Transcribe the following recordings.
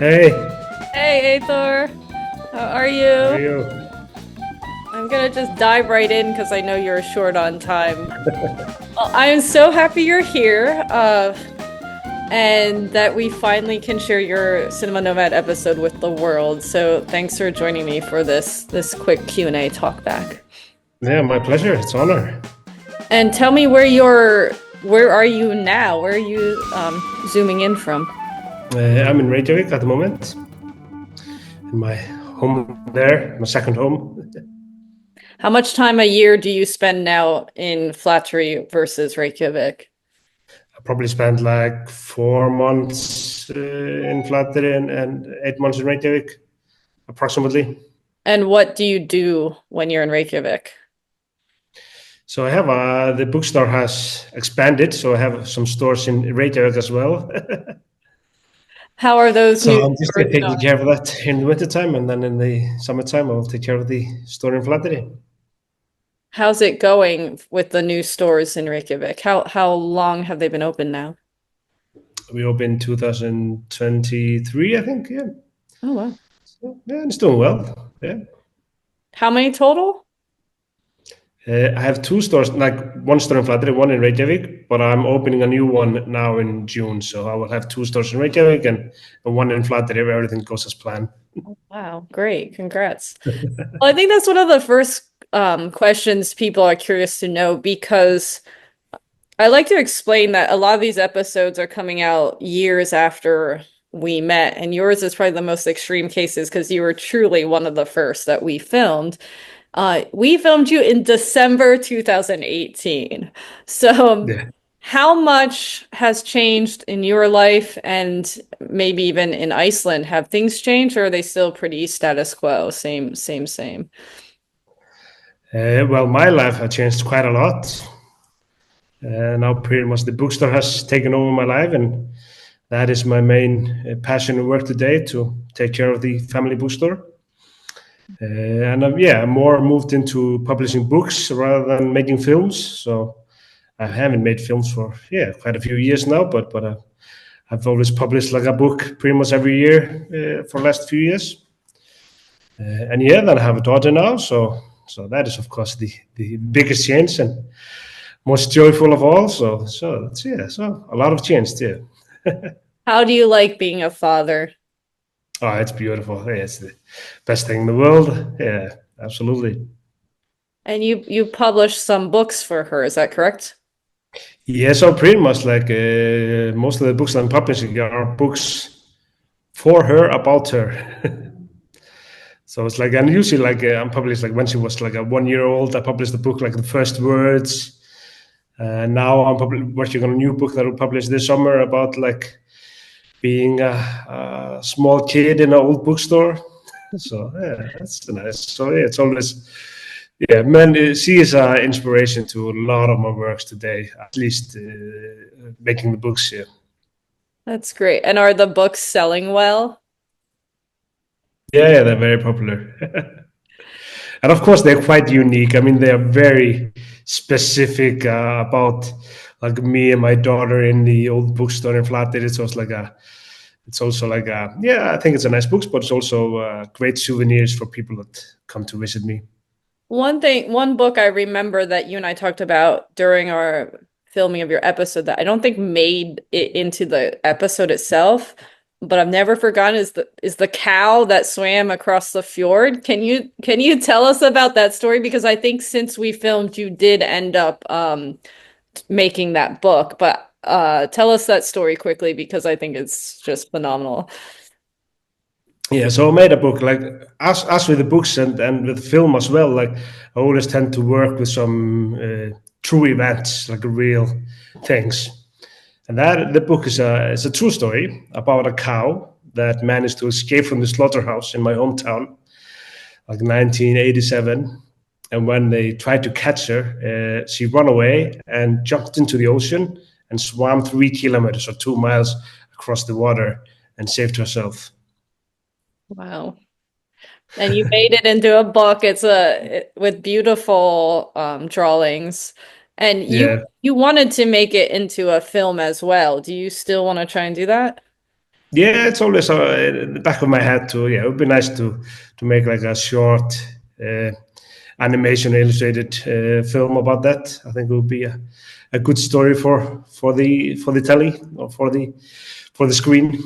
Hey, Hey, Eyþór. How are how are you? you? I'm gonna just dive right in because I know you're short on time. Well, I am so happy you're here, and that we finally can share your Cinema Nomad episode with the world. So thanks for joining me for this quick Q&A talk back. Yeah, my pleasure. It's an honor. And tell me where are you now? Where are you zooming in from? I'm in Reykjavik at the moment, in my home there, my second home. How much time a year do you spend now in Flattery versus Reykjavik? I probably spent like 4 months in Flateyri and 8 months in Reykjavik, approximately. And what do you do when you're in Reykjavik? So I have the bookstore has expanded, so I have some stores in Reykjavik as well. How are those So new I'm just stores taking going? care of that in the wintertime, and then in the summertime, I will take care of the store in Flateyri. How's it going with the new stores in Reykjavik? How long have they been open now? We opened 2023, I think. Yeah. Oh wow. So, yeah, it's doing well. Yeah. How many total? I have two stores, like one store in Flateyri, one in Reykjavik, but I'm opening a new one now in June. So I will have two stores in Reykjavik and one in Flateyri if everything goes as planned. Wow, great. Congrats. Well, I think that's one of the first questions people are curious to know because I like to explain that a lot of these episodes are coming out years after we met, and yours is probably the most extreme cases because you were truly one of the first that we filmed. We filmed you in December 2018. So, Yeah. how much has changed in your life and maybe even in Iceland? Have things changed or are they still pretty status quo? Same, same, same. Well, my life has changed quite a lot. Now, pretty much the bookstore has taken over my life, and that is my main passion and work today to take care of the family bookstore. And yeah, I'm more moved into publishing books rather than making films. So I haven't made films for quite a few years now, but I've always published like a book pretty much every year for the last few years. And yeah, then I have a daughter now, so that is of course the biggest change and most joyful of all. So that's so a lot of change there. How do you like being a father? Oh, it's beautiful. Yeah, it's the best thing in the world. Yeah, absolutely. And you published some books for her, is that correct? Yeah, so pretty much like most of the books I'm publishing are books for her about her. So it's like, and usually like I'm published like when she was like a 1 year old. I published the book like the first words. Now I'm working on a new book that will publish this summer about like being a small kid in an old bookstore. So yeah, that's nice. So yeah, it's always yeah, man. She is an inspiration to a lot of my works today. At least making the books. Yeah, That's great. And are the books selling well? yeah, they're very popular. And of course, they're quite unique. I mean, they are very specific about like me and my daughter in the old bookstore in Flatted. It's also like a, yeah, I think it's a nice book, but it's also great souvenirs for people that come to visit me. One book I remember that you and I talked about during our filming of your episode that I don't think made it into the episode itself, but I've never forgotten is the cow that swam across the fjord. Can you tell us about that story? Because I think since we filmed, you did end up making that book, but tell us that story quickly because I think it's just phenomenal. Yeah, so I made a book like as with the books and with film as well. Like I always tend to work with some true events, like real things. And that the book is a true story about a cow that managed to escape from the slaughterhouse in my hometown, like 1987. And when they tried to catch her, she ran away and jumped into the ocean and swam 3 kilometers or 2 miles across the water and saved herself. Wow. And you made it into a book. With beautiful drawings. And you Yeah, you wanted to make it into a film as well. Do you still want to try and do that? Yeah, it's always in the back of my head too. Yeah, it would be nice to make like a short uh, animation illustrated film about that. I think it would be a good story for the telly or for the screen.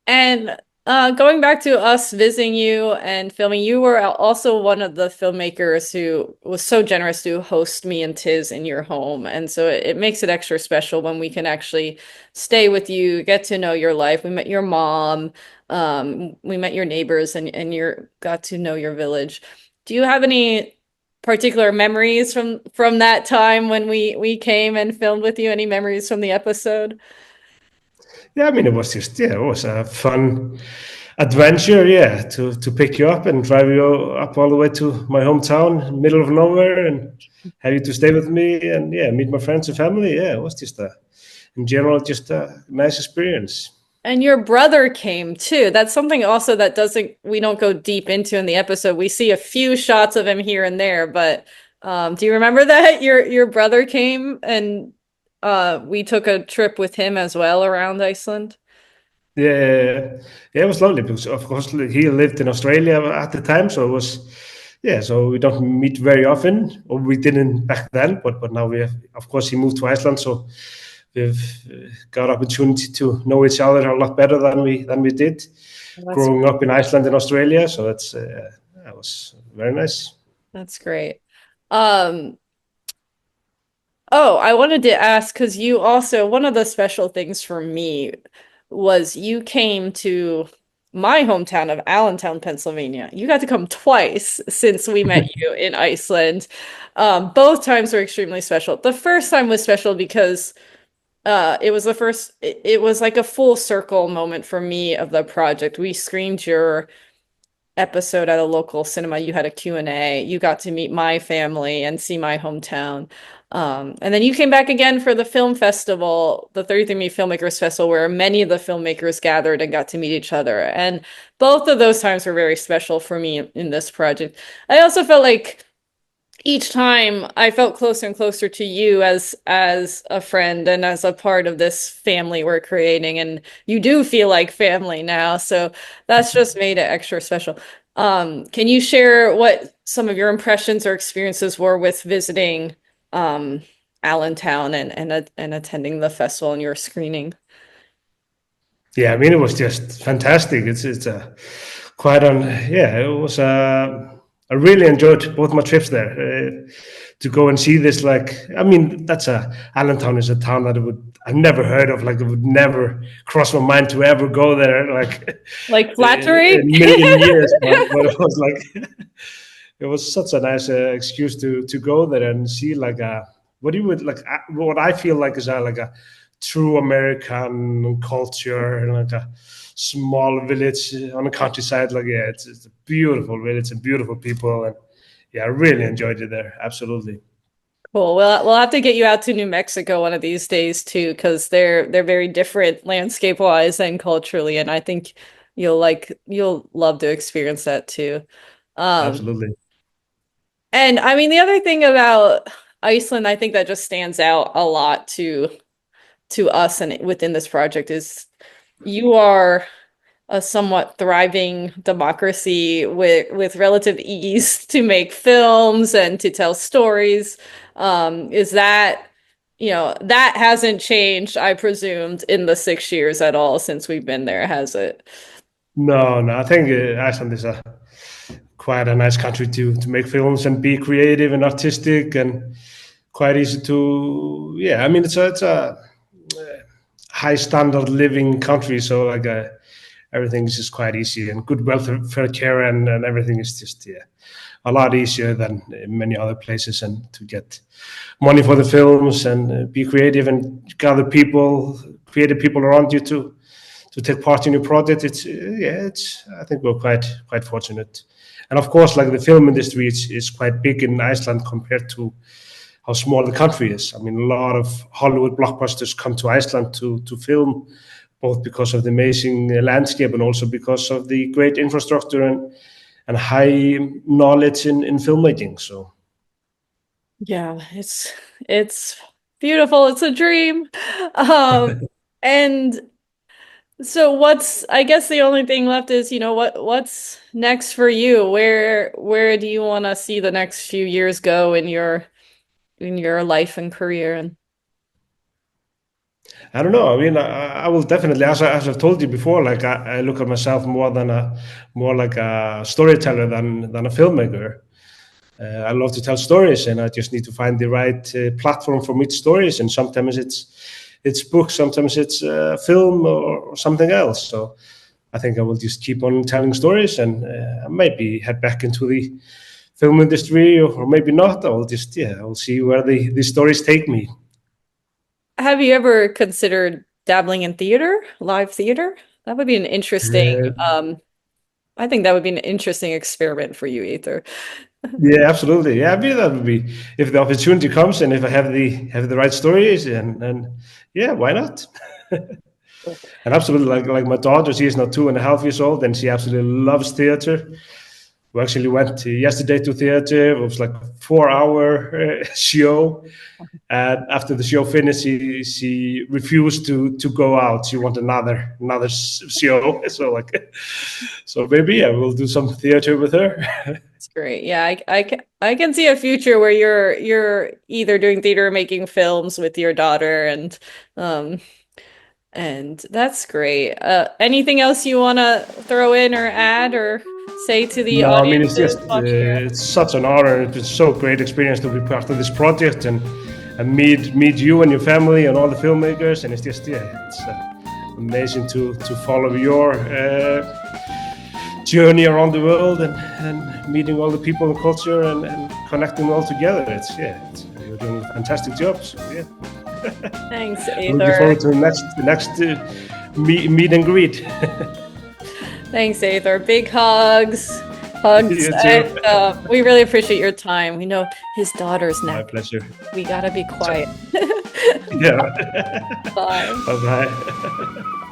And going back to us visiting you and filming, you were also one of the filmmakers who was so generous to host me and Tiz in your home. And so it makes it extra special when we can actually stay with you, get to know your life. We met your mom, we met your neighbors, and you got to know your village. Do you have any particular memories from that time when we came and filmed with you? Any memories from the episode? Yeah, I mean, it was just yeah, it was a fun adventure. Yeah, to pick you up and drive you up all the way to my hometown, middle of nowhere, and have you to stay with me and yeah, meet my friends and family. Yeah, it was just in general, just a nice experience. And your brother came too. That's something also that doesn't we don't go deep into in the episode. We see a few shots of him here and there, but do you remember that your brother came and we took a trip with him as well around Iceland? Yeah, yeah, it was lovely because of course he lived in Australia at the time, so it was yeah. So we don't meet very often, or we didn't back then. But now we have, of course, he moved to Iceland, so we've got opportunity to know each other a lot better than we did That's growing up in Iceland and Australia. So that was very nice. that's great. Um, Oh, I wanted to ask because you also, one of the special things for me was you came to my hometown of Allentown, Pennsylvania. You got to come twice since we met you in Iceland. Both times were extremely special. The first time was special because it was the first, it was like a full circle moment for me of the project. We screened your episode at a local cinema. You had a Q&A. You got to meet my family and see my hometown. And then you came back again for the film festival, the 33 Filmmakers Festival, where many of the filmmakers gathered and got to meet each other. And both of those times were very special for me in this project. I also felt like each time I felt closer and closer to you as a friend and as a part of this family we're creating. And you do feel like family now. So that's just made it extra special. Can you share what some of your impressions or experiences were with visiting um, Allentown and attending the festival and your screening? Yeah, I mean it was just fantastic. It's a quite on. Yeah, it was. I really enjoyed both my trips there to go and see this. Like, I mean, that's a Allentown is a town that I've never heard of. Like, it would never cross my mind to ever go there. Like, Like in a flattering? million years. But it was like it was such a nice excuse to go there and see like a what you would like what I feel like is like a true American culture and like a small village on the countryside. Like yeah, it's a beautiful village and beautiful people and yeah, I really enjoyed it there. Absolutely, Cool. Well, we'll have to get you out to New Mexico one of these days too, because they're very different landscape wise and culturally, and I think you'll love to experience that too. Um, absolutely. and I mean the other thing about Iceland, I think that just stands out a lot to us and within this project is you are a somewhat thriving democracy with relative ease to make films and to tell stories. Is that, that hasn't changed, I presumed, in the 6 years at all since we've been there, has it? No, no, I think Iceland is a quite a nice country to make films and be creative and artistic and quite easy to yeah. I mean, it's a high standard living country, so like everything is just quite easy and good welfare care and everything is just yeah a lot easier than in many other places and to get money for the films and be creative and gather people creative people around you to take part in your project. It's yeah, it's I think we're quite fortunate, and of course, like the film industry is quite big in Iceland compared to how small the country is. I mean, a lot of Hollywood blockbusters come to Iceland to film, both because of the amazing landscape and also because of the great infrastructure and high knowledge in filmmaking. So Yeah, it's beautiful. It's a dream. Um, and So I guess the only thing left is, what's next for you? Where do you want to see the next few years go in your life and career? And I don't know. I mean, I will definitely, as I've told you before, like I look at myself more like a storyteller than a filmmaker. I love to tell stories, and I just need to find the right platform for me stories. And sometimes it's books, sometimes it's film or something else. So I think I will just keep on telling stories, and maybe head back into the film industry, or maybe not. I will see where the stories take me. have you ever considered dabbling in theater, live theater? That would be an interesting, Uh, I think that would be an interesting experiment for you, Ether. Yeah, absolutely. Yeah, I mean that would be if the opportunity comes and if I have the right stories and yeah, why not? And absolutely, like my daughter, she is now 2.5 years old, and she absolutely loves theater. We actually went yesterday to theater. It was like a 4 hour show, and after the show finished, she refused to go out. She wanted another show. So maybe yeah, we'll do some theater with her. It's great. Yeah, I can see a future where you're either doing theater or making films with your daughter um and that's great. Anything else you want to throw in or add or say to the No, I mean audience it's that just is watching your it's such an honor. It's been so great experience to be part of this project and meet you and your family and all the filmmakers. And it's just it's amazing to follow your journey around the world and meeting all the people and culture and connecting all together. You're doing a fantastic job. So yeah, Thanks, looking Eyþór. forward to the next meet and greet. Thanks, Eyþór. Big hugs. Hugs. You too. We really appreciate your time. We know his daughter's My napping. pleasure. We gotta be quiet. Yeah. Bye. Bye bye.